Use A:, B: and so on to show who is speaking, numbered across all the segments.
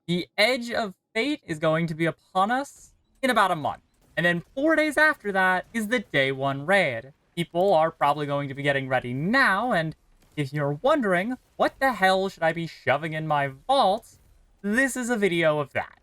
A: The edge of fate is going to be upon us in about a month. And then 4 days after that is the day one raid. People are probably going to be getting ready now, and if you're wondering, what the hell should I be shoving in my vault? This is a video of that.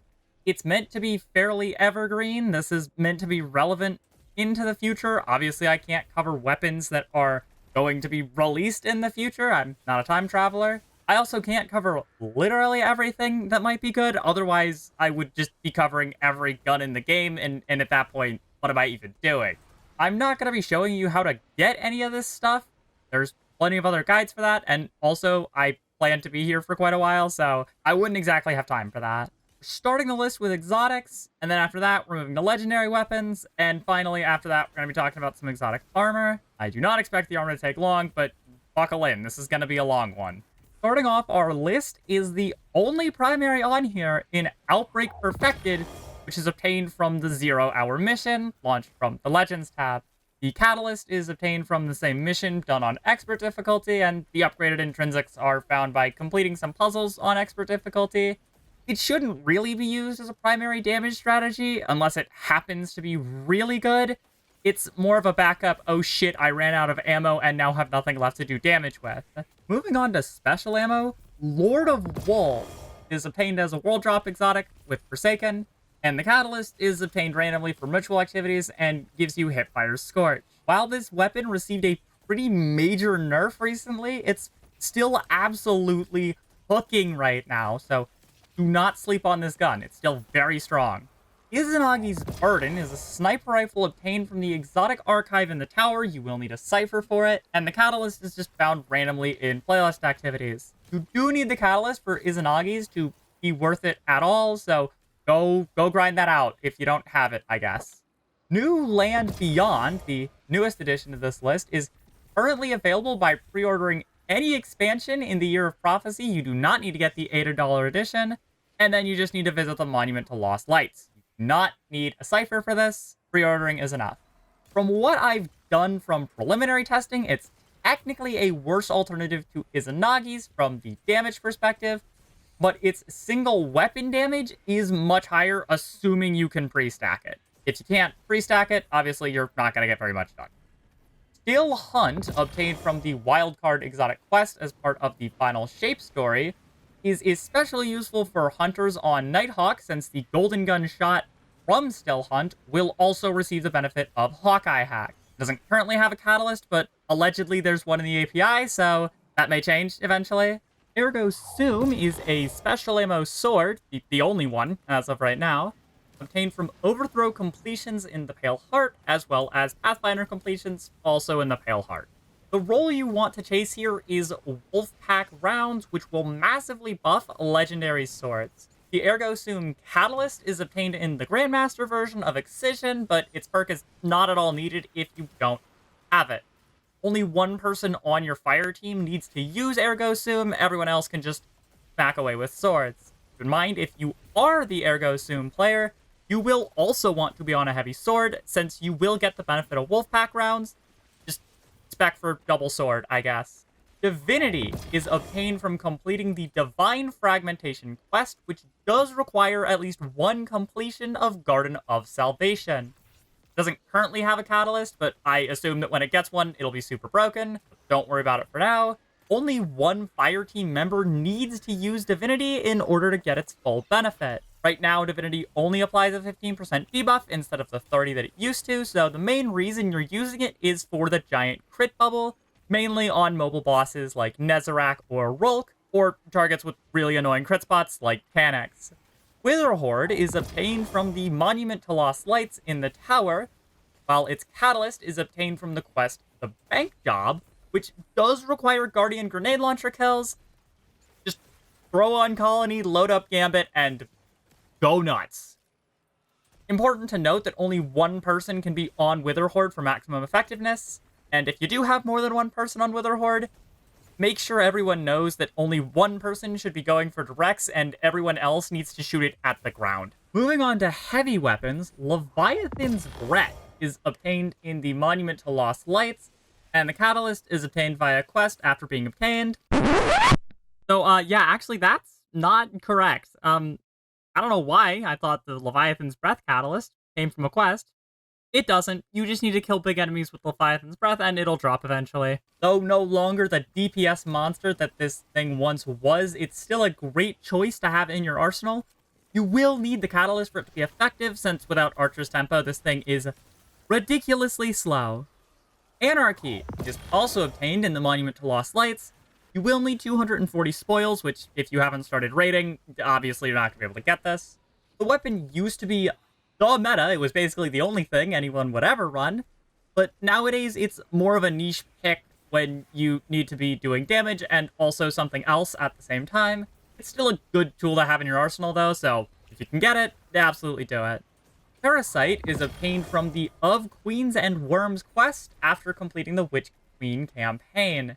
A: It's meant to be fairly evergreen. This is meant to be relevant into the future. Obviously, I can't cover weapons that are going to be released in the future. I'm not a time traveler. I also can't cover literally everything that might be good. Otherwise, I would just be covering every gun in the game, and at that point, what am I even doing? I'm not going to be showing you how to get any of this stuff. There's plenty of other guides for that, and also, I plan to be here for quite a while, so I wouldn't exactly have time for that. Starting the list with exotics, and then after that, we're moving to legendary weapons, and finally, after that, we're going to be talking about some exotic armor. I do not expect the armor to take long, but buckle in. This is going to be a long one. Starting off our list is the only primary on here in Outbreak Perfected, which is obtained from the 0-hour mission, launched from the Legends tab. The Catalyst is obtained from the same mission, done on Expert difficulty, and the upgraded intrinsics are found by completing some puzzles on Expert difficulty. It shouldn't really be used as a primary damage strategy, unless it happens to be really good. It's more of a backup, oh shit, I ran out of ammo and now have nothing left to do damage with. Moving on to special ammo, Lord of Wool is obtained as a world drop exotic with Forsaken, and the Catalyst is obtained randomly for ritual activities and gives you Hipfire's Scorch. While this weapon received a pretty major nerf recently, it's still absolutely hooking right now, so do not sleep on this gun. It's still very strong. Izanagi's Burden is a sniper rifle obtained from the exotic archive in the tower. You will need a cipher for it, and the Catalyst is just found randomly in playlist activities. You do need the Catalyst for Izanagi's to be worth it at all, so go grind that out if you don't have it, I guess. New Land Beyond, the newest addition to this list, is currently available by pre-ordering any expansion in the Year of Prophecy. You do not need to get the $8 edition, and then you just need to visit the Monument to Lost Lights. Not need a cipher for this. Pre-ordering is enough. From what I've done from preliminary testing, it's technically a worse alternative to Izanagi's from the damage perspective, but its single weapon damage is much higher, assuming you can pre-stack it. If you can't pre-stack it, obviously you're not going to get very much done. Still Hunt, obtained from the Wildcard Exotic Quest as part of the Final Shape story, is especially useful for hunters on Nighthawk, since the Golden Gun shot from Still Hunt will also receive the benefit of Hawkeye Hack. It doesn't currently have a catalyst, but allegedly there's one in the API, so that may change eventually. Ergo Sum is a special ammo sword, the only one as of right now, obtained from Overthrow completions in the Pale Heart, as well as Pathfinder completions also in the Pale Heart. The role you want to chase here is Wolfpack rounds, which will massively buff legendary swords. The Ergo Sum Catalyst is obtained in the Grandmaster version of Excision, but its perk is not at all needed if you don't have it. Only one person on your fire team needs to use Ergo Sum, everyone else can just back away with swords. Keep in mind, if you are the Ergo Sum player, you will also want to be on a heavy sword, since you will get the benefit of Wolfpack rounds. Spec for double sword, I guess. Divinity is obtained from completing the Divine Fragmentation quest, which does require at least one completion of Garden of Salvation. It doesn't currently have a catalyst, but I assume that when it gets one, it'll be super broken. Don't worry about it for now. Only one fire team member needs to use Divinity in order to get its full benefit. Right now, Divinity only applies a 15% debuff instead of the 30 that it used to, so the main reason you're using it is for the giant crit bubble, mainly on mobile bosses like Nezarec or Rulk, or targets with really annoying crit spots like Canex. Witherhoard is obtained from the Monument to Lost Lights in the tower, while its catalyst is obtained from the quest The Bank Job, which does require Guardian Grenade Launcher kills. Just throw on Colony, load up Gambit, and go nuts. Important to note that only one person can be on Witherhoard for maximum effectiveness, and if you do have more than one person on Witherhoard, make sure everyone knows that only one person should be going for directs and everyone else needs to shoot it at the ground. Moving on to heavy weapons, Leviathan's Breath is obtained in the Monument to Lost Lights, and the Catalyst is obtained via quest after being obtained. So, yeah, actually, that's not correct. I don't know why I thought the Leviathan's Breath Catalyst came from a quest. It doesn't. You just need to kill big enemies with Leviathan's Breath, and it'll drop eventually. Though no longer the DPS monster that this thing once was, it's still a great choice to have in your arsenal. You will need the Catalyst for it to be effective, since without Archer's Tempo, this thing is ridiculously slow. Anarchy is also obtained in the Monument to Lost Lights. You will need 240 spoils, which, if you haven't started raiding, obviously you're not going to be able to get this. The weapon used to be the meta. It was basically the only thing anyone would ever run. But nowadays, it's more of a niche pick when you need to be doing damage and also something else at the same time. It's still a good tool to have in your arsenal, though, so if you can get it, absolutely do it. Parasite is obtained from the Of Queens and Worms quest after completing the Witch Queen campaign.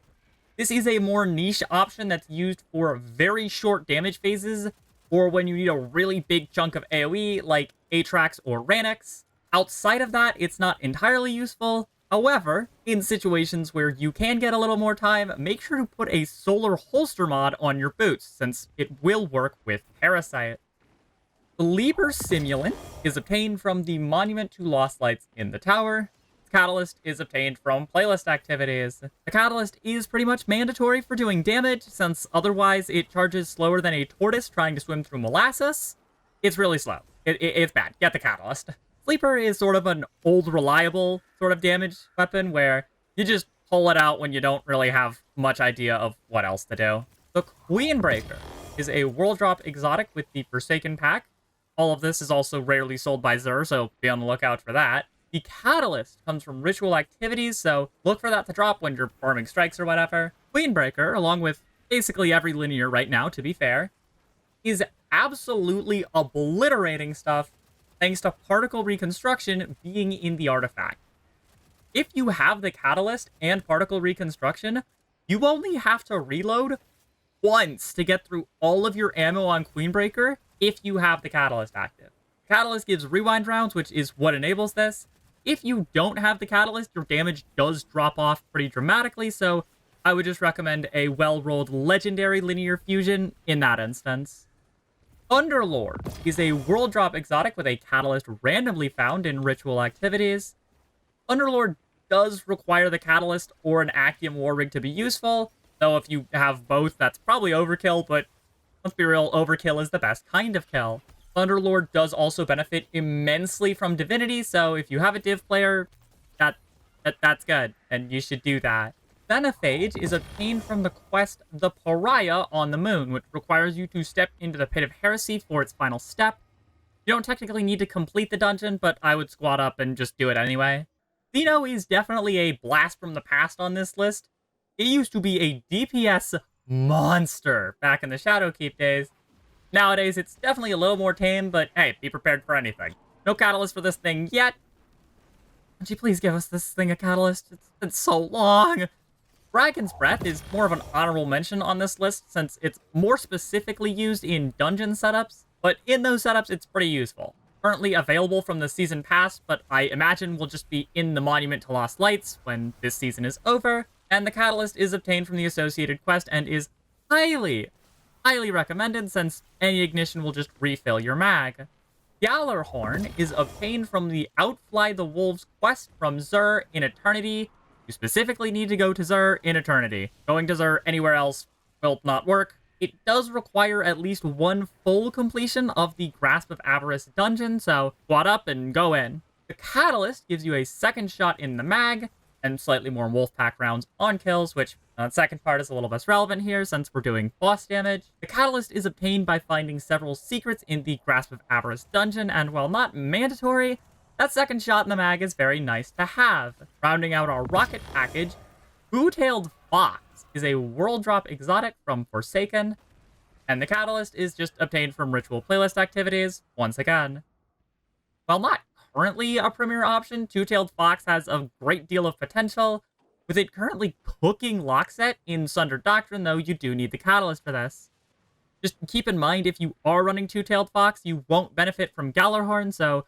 A: This is a more niche option that's used for very short damage phases, or when you need a really big chunk of AoE, like Atrax or Ranix. Outside of that, it's not entirely useful. However, in situations where you can get a little more time, make sure to put a solar holster mod on your boots, since it will work with Parasite. The Liber Simulant is obtained from the Monument to Lost Lights in the Tower. The Catalyst is obtained from playlist activities. The Catalyst is pretty much mandatory for doing damage, since otherwise it charges slower than a tortoise trying to swim through molasses. It's really slow. It's bad. Get the Catalyst. Sleeper is sort of an old, reliable sort of damage weapon where you just pull it out when you don't really have much idea of what else to do. The Queenbreaker is a world drop exotic with the Forsaken pack. All of this is also rarely sold by Xur, so be on the lookout for that. The Catalyst comes from ritual activities, so look for that to drop when you're farming strikes or whatever. Queenbreaker, along with basically every linear right now, to be fair, is absolutely obliterating stuff thanks to particle reconstruction being in the artifact. If you have the Catalyst and particle reconstruction, you only have to reload once to get through all of your ammo on Queenbreaker if you have the Catalyst active. Catalyst gives rewind rounds, which is what enables this. If you don't have the Catalyst, your damage does drop off pretty dramatically, so I would just recommend a well-rolled legendary linear fusion in that instance. Underlord is a world drop exotic with a Catalyst randomly found in ritual activities. Underlord does require the Catalyst or an Actium War Rig to be useful, though if you have both, that's probably overkill, but let's be real, overkill is the best kind of kill. Underlord does also benefit immensely from Divinity, so if you have a Div player, that's good, and you should do that. Xenophage is obtained from the quest The Pariah on the Moon, which requires you to step into the Pit of Heresy for its final step. You don't technically need to complete the dungeon, but I would squat up and just do it anyway. Xeno is definitely a blast from the past on this list. It used to be a DPS monster back in the Shadowkeep days. Nowadays, it's definitely a little more tame, but hey, be prepared for anything. No Catalyst for this thing yet. Would you please give us this thing a Catalyst? It's been so long. Dragon's Breath is more of an honorable mention on this list, since it's more specifically used in dungeon setups, but in those setups, it's pretty useful. Currently available from the season pass, but I imagine will just be in the Monument to Lost Lights when this season is over, and the Catalyst is obtained from the associated quest and is highly recommended, since any ignition will just refill your mag. Gallarhorn is obtained from the Outfly the Wolves quest from Xur in Eternity. You specifically need to go to Xur in Eternity. Going to Xur anywhere else will not work. It does require at least one full completion of the Grasp of Avarice dungeon, so squat up and go in. The Catalyst gives you a second shot in the mag, and slightly more Wolfpack rounds on kills, which the second part is a little less relevant here since we're doing boss damage. The Catalyst is obtained by finding several secrets in the Grasp of Avarice dungeon, and while not mandatory, that second shot in the mag is very nice to have. Rounding out our rocket package, Blue-tailed Fox is a world drop exotic from Forsaken, and the Catalyst is just obtained from ritual playlist activities, once again. While not currently a premier option, Two-tailed Fox has a great deal of potential. With it currently cooking Lockset in Sundered Doctrine, though, you do need the Catalyst for this. Just keep in mind, if you are running Two-tailed Fox, you won't benefit from Gallarhorn, so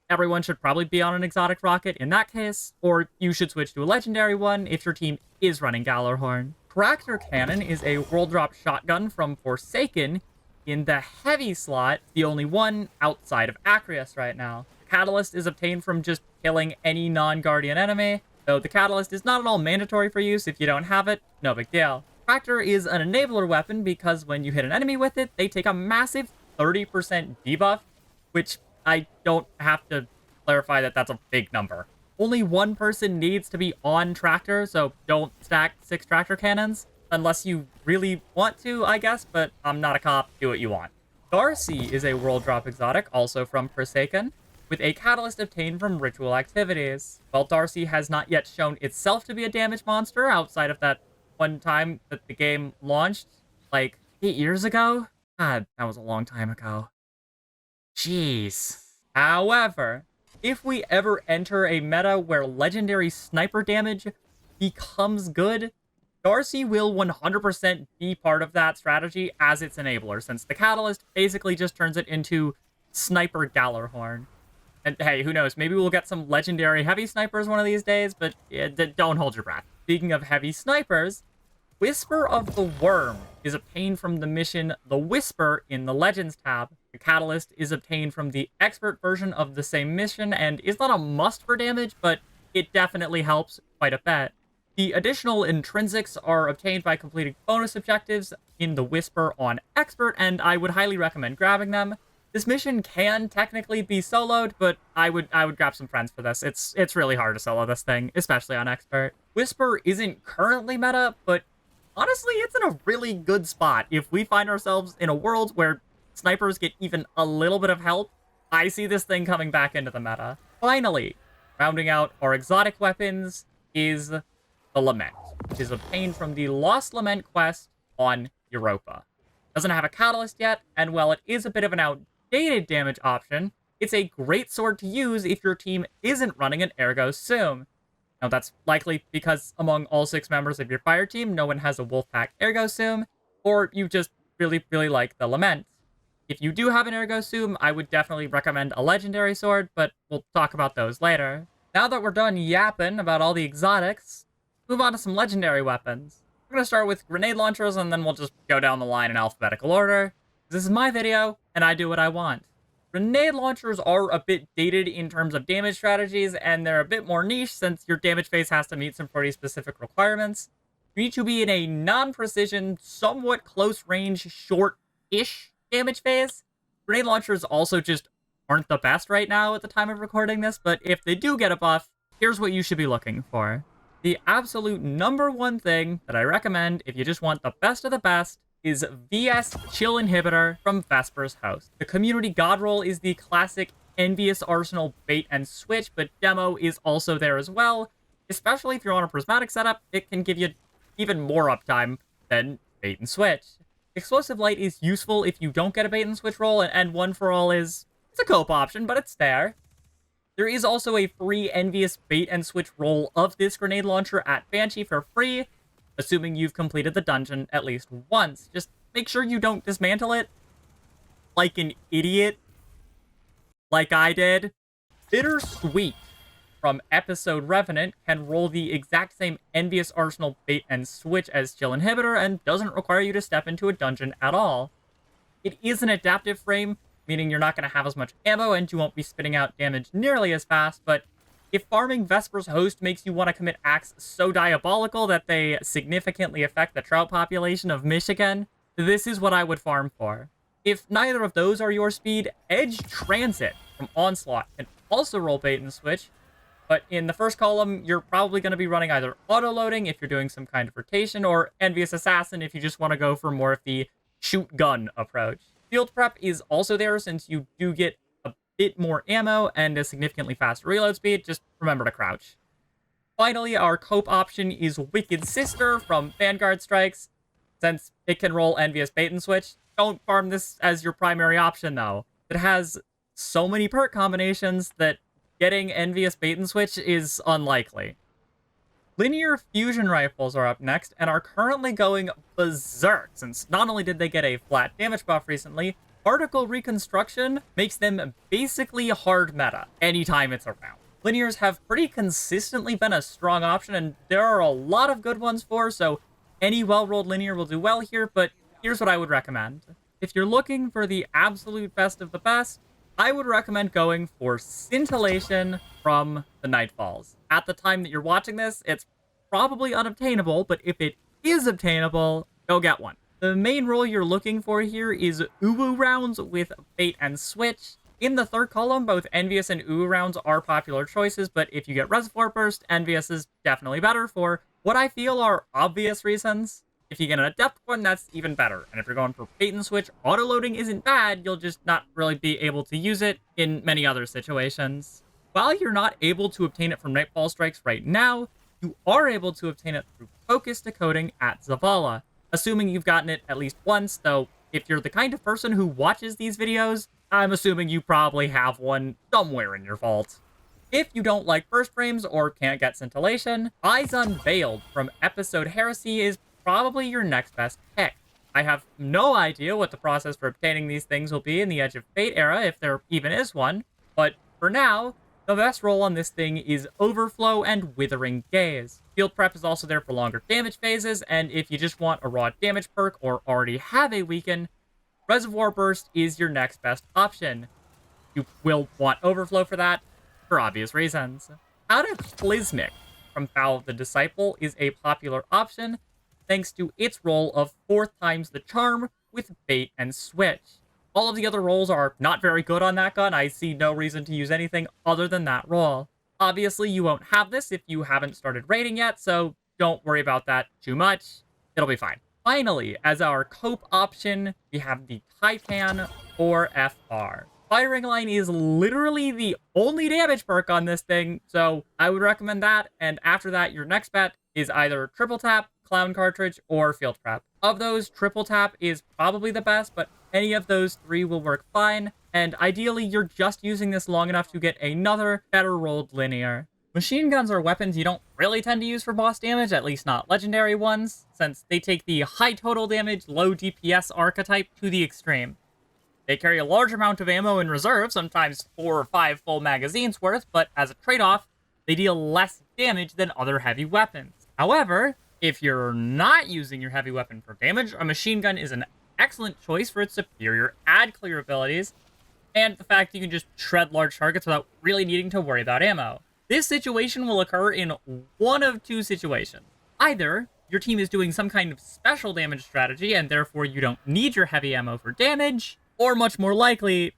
A: everyone should probably be on an exotic rocket in that case, or you should switch to a legendary one if your team is running Gallarhorn. Tractor Cannon is a world drop shotgun from Forsaken. in the heavy slot, the only one outside of Acreus right now. The Catalyst is obtained from just killing any non-Guardian enemy, though the Catalyst is not at all mandatory for use. If you don't have it, no big deal. Tractor is an enabler weapon because when you hit an enemy with it, they take a massive 30% debuff, which I don't have to clarify that that's a big number. Only one person needs to be on Tractor, so don't stack 6 Tractor cannons. Unless you really want to, I guess, but I'm not a cop, do what you want. Darcy is a world drop exotic, also from Forsaken, with a catalyst obtained from ritual activities. While Darcy has not yet shown itself to be a damage monster outside of that one time that the game launched, like 8 years ago? God, that was a long time ago. Jeez. However, if we ever enter a meta where legendary sniper damage becomes good, Darcy will 100% be part of that strategy as its enabler, since the Catalyst basically just turns it into Sniper Gallarhorn. And hey, who knows, maybe we'll get some legendary heavy snipers one of these days, but don't hold your breath. Speaking of heavy snipers, Whisper of the Worm is obtained from the mission The Whisper in the Legends tab. The Catalyst is obtained from the expert version of the same mission and is not a must for damage, but it definitely helps quite a bit. The additional intrinsics are obtained by completing bonus objectives in the Whisper on Expert, and I would highly recommend grabbing them. This mission can technically be soloed, but I would grab some friends for this. It's really hard to solo this thing, especially on Expert. Whisper isn't currently meta, but honestly, it's in a really good spot. If we find ourselves in a world where snipers get even a little bit of help, I see this thing coming back into the meta. Finally, rounding out our exotic weapons is the Lament, which is obtained from the Lost Lament quest on Europa. Doesn't have a catalyst yet, and while it is a bit of an outdated damage option, it's a great sword to use if your team isn't running an Ergo Sum. Now that's likely because among all 6 members of your fire team, no one has a Wolfpack Ergo Sum, or you just really, really like the Lament. If you do have an Ergo Sum, I would definitely recommend a legendary sword, but we'll talk about those later. Now that we're done yapping about all the exotics, move on to some legendary weapons. We're going to start with grenade launchers, and then we'll just go down the line in alphabetical order. This is my video, and I do what I want. Grenade launchers are a bit dated in terms of damage strategies, and they're a bit more niche since your damage phase has to meet some pretty specific requirements. You need to be in a non-precision, somewhat close-range, short-ish damage phase. Grenade launchers also just aren't the best right now at the time of recording this, but if they do get a buff, here's what you should be looking for. The absolute #1 thing that I recommend if you just want the best of the best is VS Chill Inhibitor from Vesper's Host. The Community God Roll is the classic Envious Arsenal bait and switch, but Demo is also there as well. Especially if you're on a prismatic setup, it can give you even more uptime than bait and switch. Explosive Light is useful if you don't get a bait and switch roll, and One for All it's a cope option, but it's there. There is also a free Envious bait and switch roll of this grenade launcher at Banshee for free, assuming you've completed the dungeon at least once. Just make sure you don't dismantle it like an idiot, like I did. Bittersweet from Episode Revenant can roll the exact same Envious Arsenal bait and switch as Chill Inhibitor and doesn't require you to step into a dungeon at all. It is an adaptive frame, meaning you're not going to have as much ammo and you won't be spitting out damage nearly as fast, but if farming Vesper's Host makes you want to commit acts so diabolical that they significantly affect the trout population of Michigan, this is what I would farm for. If neither of those are your speed, Edge Transit from Onslaught can also roll bait and switch, but in the first column, you're probably going to be running either auto-loading if you're doing some kind of rotation, or Envious Assassin if you just want to go for more of the shoot-gun approach. Field Prep is also there since you do get a bit more ammo and a significantly faster reload speed. Just remember to crouch. Finally, our cope option is Wicked Sister from Vanguard Strikes. Since it can roll Envious Bait and Switch, don't farm this as your primary option though. It has so many perk combinations that getting Envious Bait and Switch is unlikely. Linear fusion rifles are up next and are currently going berserk, since not only did they get a flat damage buff recently, particle reconstruction makes them basically hard meta anytime it's around. Linears have pretty consistently been a strong option, and there are a lot of good ones for, so any well-rolled linear will do well here, but here's what I would recommend. If you're looking for the absolute best of the best, I would recommend going for Scintillation from the Nightfalls. At the time that you're watching this, it's probably unobtainable, but if it is obtainable, go get one. The main role you're looking for here is Uwu rounds with bait and switch. In the third column, both Envious and Uwu rounds are popular choices, but if you get Reservoir Burst, Envious is definitely better for what I feel are obvious reasons. If you get an Adept one, that's even better. And if you're going for bait and switch, autoloading isn't bad, you'll just not really be able to use it in many other situations. While you're not able to obtain it from Nightfall Strikes right now, you are able to obtain it through Focus Decoding at Zavala, assuming you've gotten it at least once, though if you're the kind of person who watches these videos, I'm assuming you probably have one somewhere in your vault. If you don't like first frames or can't get Scintillation, Eyes Unveiled from Episode Heresy is probably your next best pick. I have no idea what the process for obtaining these things will be in the Edge of Fate era, if there even is one, but for now, the best roll on this thing is Overflow and Withering Gaze. Field Prep is also there for longer damage phases, and if you just want a raw damage perk or already have a weaken, Reservoir Burst is your next best option. You will want Overflow for that, for obvious reasons. Cataclysmic from Vow of the Disciple is a popular option, thanks to its roll of 4 times the charm with bait and switch. All of the other rolls are not very good on that gun. I see no reason to use anything other than that roll. Obviously, you won't have this if you haven't started raiding yet, so don't worry about that too much. It'll be fine. Finally, as our cope option, we have the Taipan or FR. Firing Line is literally the only damage perk on this thing, so I would recommend that, and after that, your next bet is either Triple Tap, Clown Cartridge, or Field Prep. Of those, Triple Tap is probably the best, but any of those 3 will work fine, and ideally you're just using this long enough to get another better rolled linear. Machine guns are weapons you don't really tend to use for boss damage, at least not legendary ones, since they take the high total damage, low DPS archetype to the extreme. They carry a large amount of ammo in reserve, sometimes 4 or 5 full magazines worth, but as a trade-off, they deal less damage than other heavy weapons. However, if you're not using your heavy weapon for damage, a machine gun is an excellent choice for its superior ad clear abilities, and the fact that you can just shred large targets without really needing to worry about ammo. This situation will occur in one of 2 situations. Either your team is doing some kind of special damage strategy, and therefore you don't need your heavy ammo for damage, or much more likely,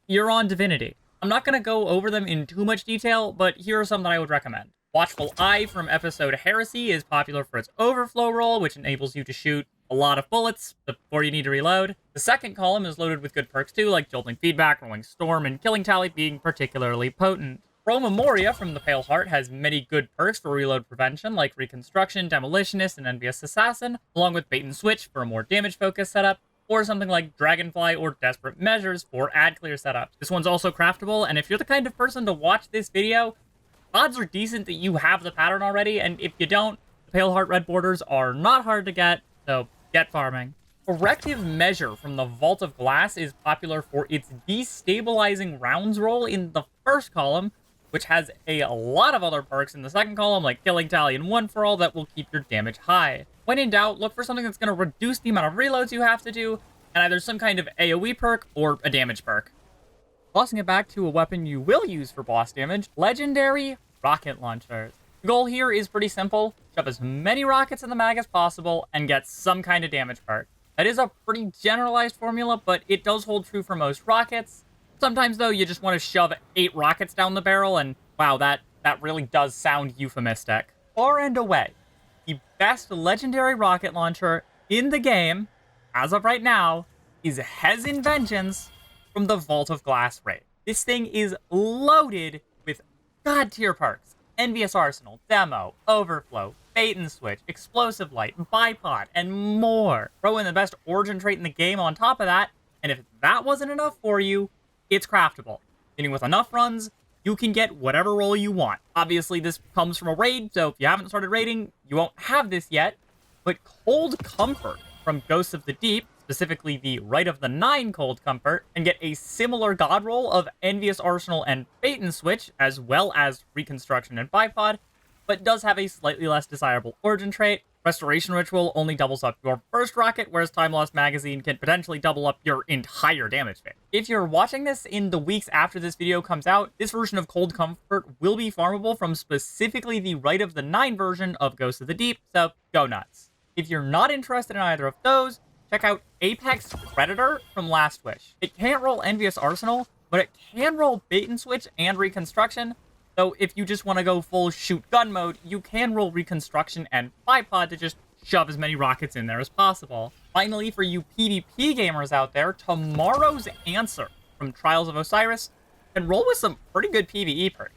A: you're on Divinity. I'm not going to go over them in too much detail, but here are some that I would recommend. Watchful Eye from Episode Heresy is popular for its overflow roll, which enables you to shoot a lot of bullets before you need to reload. The second column is loaded with good perks too, like Jolting Feedback, Rolling Storm, and Killing Tally being particularly potent. Pro Memoria from the Pale Heart has many good perks for reload prevention, like Reconstruction, Demolitionist, and Envious Assassin, along with Bait and Switch for a more damage-focused setup, or something like Dragonfly or Desperate Measures for ad clear setups. This one's also craftable, and if you're the kind of person to watch this video, odds are decent that you have the pattern already, and if you don't, the Pale Heart red borders are not hard to get, so get farming. Corrective Measure from the Vault of Glass is popular for its destabilizing rounds roll in the first column, which has a lot of other perks in the second column, like Killing Tally and One for All that will keep your damage high. When in doubt, look for something that's going to reduce the amount of reloads you have to do, and either some kind of AoE perk or a damage perk. Tossing it back to a weapon you will use for boss damage, Legendary Rocket Launchers. The goal here is pretty simple: shove as many rockets in the mag as possible and get some kind of damage perk. That is a pretty generalized formula, but it does hold true for most rockets. Sometimes, though, you just want to shove 8 rockets down the barrel, and wow, that really does sound euphemistic. Far and away, the best legendary rocket launcher in the game, as of right now, is Hezin Vengeance from the Vault of Glass raid. This thing is loaded with god-tier perks: Envious Arsenal, Demo, Overflow, Bait and Switch, Explosive Light, Bipod, and more. Throw in the best origin trait in the game on top of that, and if that wasn't enough for you, it's craftable. Meaning with enough runs, you can get whatever role you want. Obviously, this comes from a raid, so if you haven't started raiding, you won't have this yet. But Cold Comfort from Ghosts of the Deep, specifically the Rite of the Nine Cold Comfort, and get a similar god roll of Envious Arsenal and Bait and Switch, as well as Reconstruction and Bipod, but does have a slightly less desirable origin trait. Restoration Ritual only doubles up your first rocket, whereas Time Lost Magazine can potentially double up your entire damage phase. If you're watching this in the weeks after this video comes out, this version of Cold Comfort will be farmable from specifically the Rite of the Nine version of Ghost of the Deep, so go nuts. If you're not interested in either of those, check out Apex Predator from Last Wish. It can't roll Envious Arsenal, but it can roll Bait and Switch and Reconstruction. So if you just want to go full shoot gun mode, you can roll Reconstruction and Bipod to just shove as many rockets in there as possible. Finally, for you PvP gamers out there, Tomorrow's Answer from Trials of Osiris can roll with some pretty good PvE perks.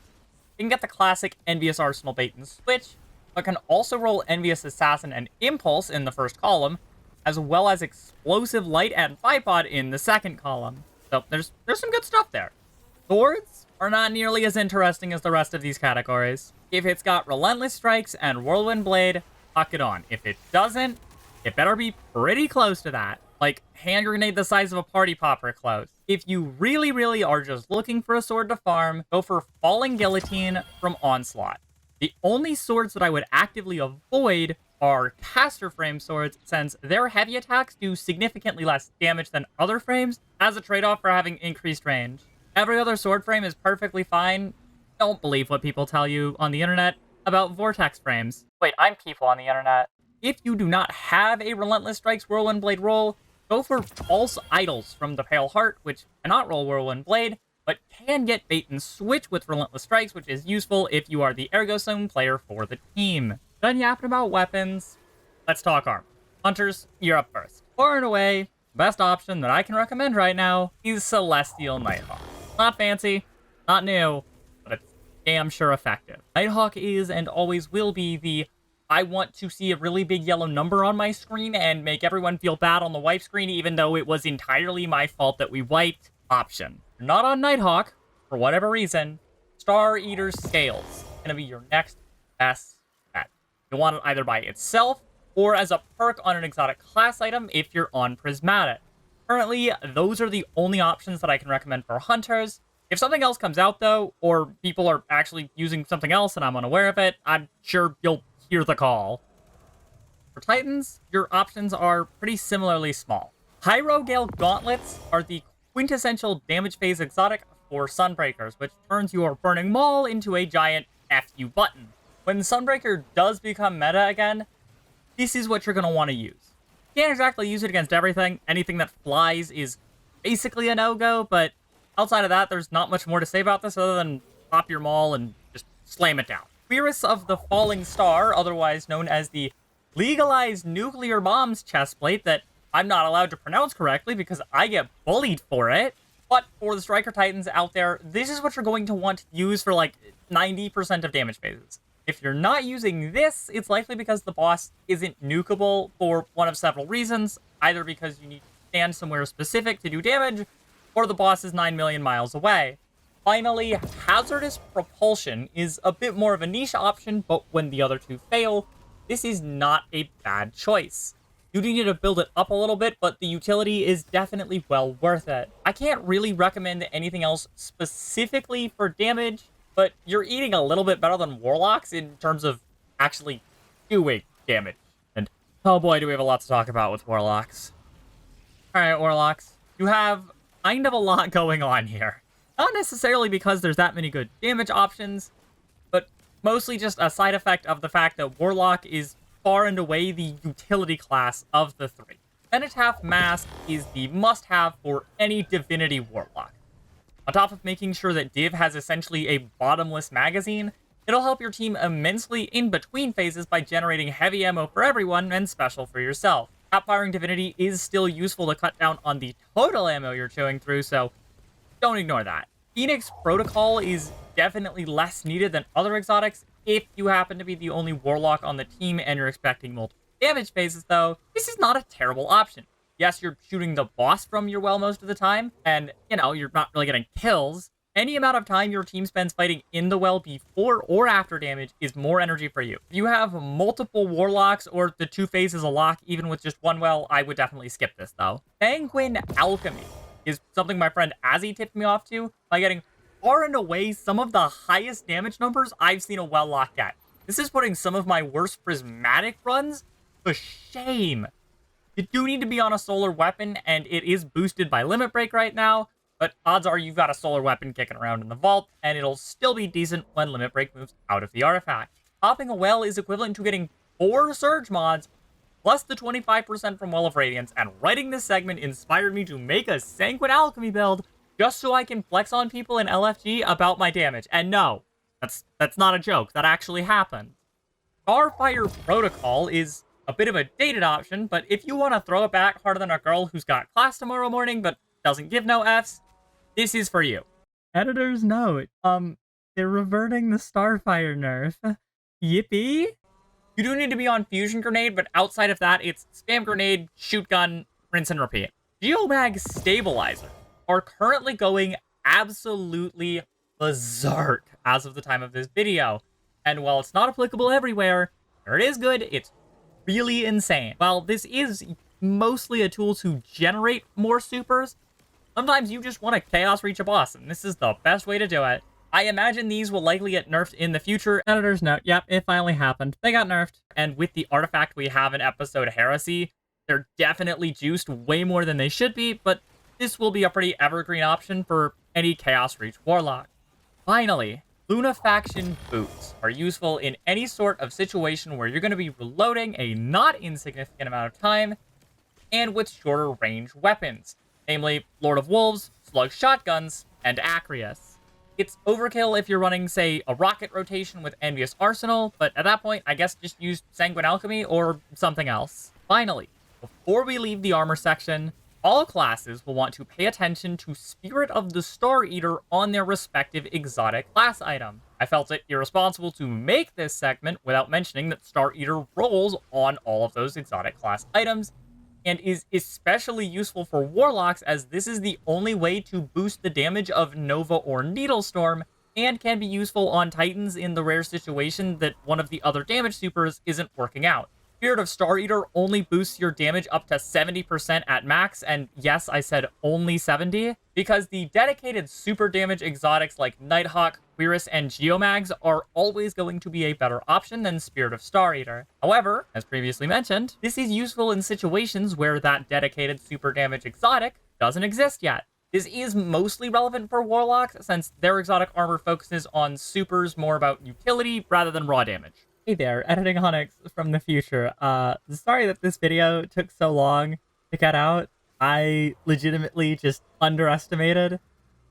A: You can get the classic Envious Arsenal Bait and Switch, but can also roll Envious Assassin and Impulse in the first column, as well as Explosive Light and Bipod in the second column. So there's some good stuff there. Swords are not nearly as interesting as the rest of these categories. If it's got Relentless Strikes and Whirlwind Blade, huck it on. If it doesn't, it better be pretty close to that. Like, hand grenade the size of a party popper close. If you really are just looking for a sword to farm, go for Falling Guillotine from Onslaught. The only swords that I would actively avoid are caster frame swords, since their heavy attacks do significantly less damage than other frames, as a trade-off for having increased range. Every other sword frame is perfectly fine. Don't believe what people tell you on the internet about vortex frames. Wait, I'm people on the internet. If you do not have a Relentless Strikes Whirlwind Blade roll, go for False Idols from the Pale Heart, which cannot roll Whirlwind Blade, but can get Bait and Switch with Relentless Strikes, which is useful if you are the Ergo Zone player for the team. Done yapping about weapons, let's talk armor. Hunters, you're up first. Far and away, the best option that I can recommend right now is Celestial Nighthawk. Not fancy, not new, but it's damn sure effective. Nighthawk is and always will be the I want to see a really big yellow number on my screen and make everyone feel bad on the wipe screen, even though it was entirely my fault that we wiped option. If you're not on Nighthawk, for whatever reason, Star Eater's Scales is going to be your next best bet. You'll want it either by itself or as a perk on an exotic class item if you're on Prismatic. Currently, those are the only options that I can recommend for hunters. If something else comes out, though, or people are actually using something else and I'm unaware of it, I'm sure you'll hear the call. For Titans, your options are pretty similarly small. Hyrogale Gauntlets are the quintessential damage phase exotic for Sunbreakers, which turns your Burning Maul into a giant FU button. When Sunbreaker does become meta again, this is what you're going to want to use. You can't exactly use it against everything. Anything that flies is basically a no-go, but outside of that, there's not much more to say about this other than pop your maul and just slam it down. Querus of the Falling Star, otherwise known as the Legalized Nuclear Bombs chestplate that I'm not allowed to pronounce correctly because I get bullied for it. But for the Striker Titans out there, this is what you're going to want to use for like 90% of damage phases. If you're not using this, it's likely because the boss isn't nukeable for one of several reasons, either because you need to stand somewhere specific to do damage, or the boss is 9 million miles away. Finally, Hazardous Propulsion is a bit more of a niche option, but when the other two fail, this is not a bad choice. You do need to build it up a little bit, but the utility is definitely well worth it. I can't really recommend anything else specifically for damage, but you're eating a little bit better than Warlocks in terms of actually doing damage. And oh boy, do we have a lot to talk about with Warlocks. Alright, Warlocks. You have kind of a lot going on here. Not necessarily because there's that many good damage options, but mostly just a side effect of the fact that Warlock is far and away the utility class of the three. Cenotaph Mask is the must-have for any Divinity Warlock. On top of making sure that Div has essentially a bottomless magazine, it'll help your team immensely in between phases by generating heavy ammo for everyone and special for yourself. Top-firing Divinity is still useful to cut down on the total ammo you're chewing through, so don't ignore that. Phoenix Protocol is definitely less needed than other exotics if you happen to be the only Warlock on the team and you're expecting multiple damage phases, though. This is not a terrible option. Yes, you're shooting the boss from your well most of the time, and, you know, you're not really getting kills. Any amount of time your team spends fighting in the well before or after damage is more energy for you. If you have multiple Warlocks or the two phases a lock, even with just one well, I would definitely skip this, though. Sanguine Alchemy is something my friend Azzy tipped me off to by getting far and away some of the highest damage numbers I've seen a well lock get. This is putting some of my worst prismatic runs A shame. You do need to be on a solar weapon, and it is boosted by Limit Break right now, but odds are you've got a solar weapon kicking around in the vault, and it'll still be decent when Limit Break moves out of the artifact. Popping a well is equivalent to getting 4 Surge mods, plus the 25% from Well of Radiance, and writing this segment inspired me to make a Sanguine Alchemy build, just so I can flex on people in LFG about my damage. And no, that's not a joke, that actually happened. Starfire Protocol is a bit of a dated option, but if you want to throw it back harder than a girl who's got class tomorrow morning but doesn't give no Fs, this is for you. Editor's note, they're reverting the Starfire nerf. Yippee! You do need to be on Fusion Grenade, but outside of that, it's Spam Grenade, Shoot Gun, Rinse and Repeat. Geomag Stabilizer are currently going absolutely berserk as of the time of this video. And while it's not applicable everywhere, where it is good, it's really insane. While this is mostly a tool to generate more supers, sometimes you just want to Chaos Reach a boss, and this is the best way to do it. I imagine these will likely get nerfed in the future. Editor's note, yep, it finally happened. They got nerfed. And with the artifact we have in episode Heresy, they're definitely juiced way more than they should be, but this will be a pretty evergreen option for any Chaos Reach Warlock. Finally, Lunafaction Boots are useful in any sort of situation where you're going to be reloading a not insignificant amount of time, and with shorter range weapons, namely Lord of Wolves, Slug Shotguns, and Acreus. It's overkill if you're running, say, a rocket rotation with Envious Arsenal, but at that point, I guess just use Sanguine Alchemy or something else. Finally, before we leave the armor section, all classes will want to pay attention to Spirit of the Star Eater on their respective exotic class item. I felt it irresponsible to make this segment without mentioning that Star Eater rolls on all of those exotic class items, and is especially useful for Warlocks as this is the only way to boost the damage of Nova or Needlestorm, and can be useful on Titans in the rare situation that one of the other damage supers isn't working out. Spirit of Star Eater only boosts your damage up to 70% at max, and yes, I said only 70, because the dedicated super damage exotics like Nighthawk, Quirus, and Geomags are always going to be a better option than Spirit of Star Eater. However, as previously mentioned, this is useful in situations where that dedicated super damage exotic doesn't exist yet. This is mostly relevant for Warlocks, since their exotic armor focuses on supers more about utility rather than raw damage. Hey there, Editing Onyx from the future. Sorry that this video took so long to get out. I legitimately just underestimated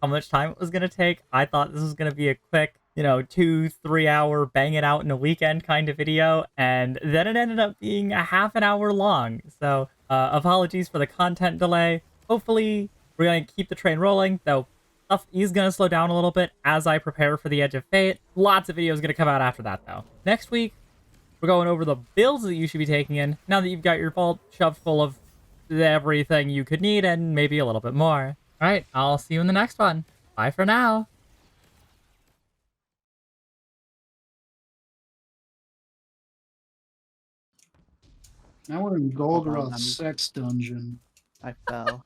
A: how much time it was going to take. I thought this was going to be a quick, 2-3 hour bang it out in a weekend kind of video, and then it ended up being a half an hour long. So, apologies for the content delay. Hopefully, we're going to keep the train rolling, though stuff is going to slow down a little bit as I prepare for the Edge of Fate. Lots of videos going to come out after that, though. Next week, we're going over the builds that you should be taking in now that you've got your vault shoved full of everything you could need and maybe a little bit more. All right, I'll see you in the next one. Bye for now.
B: Now we're in Golgoroth's sex dungeon.
C: I fell.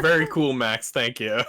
D: Very cool, Max. Thank you.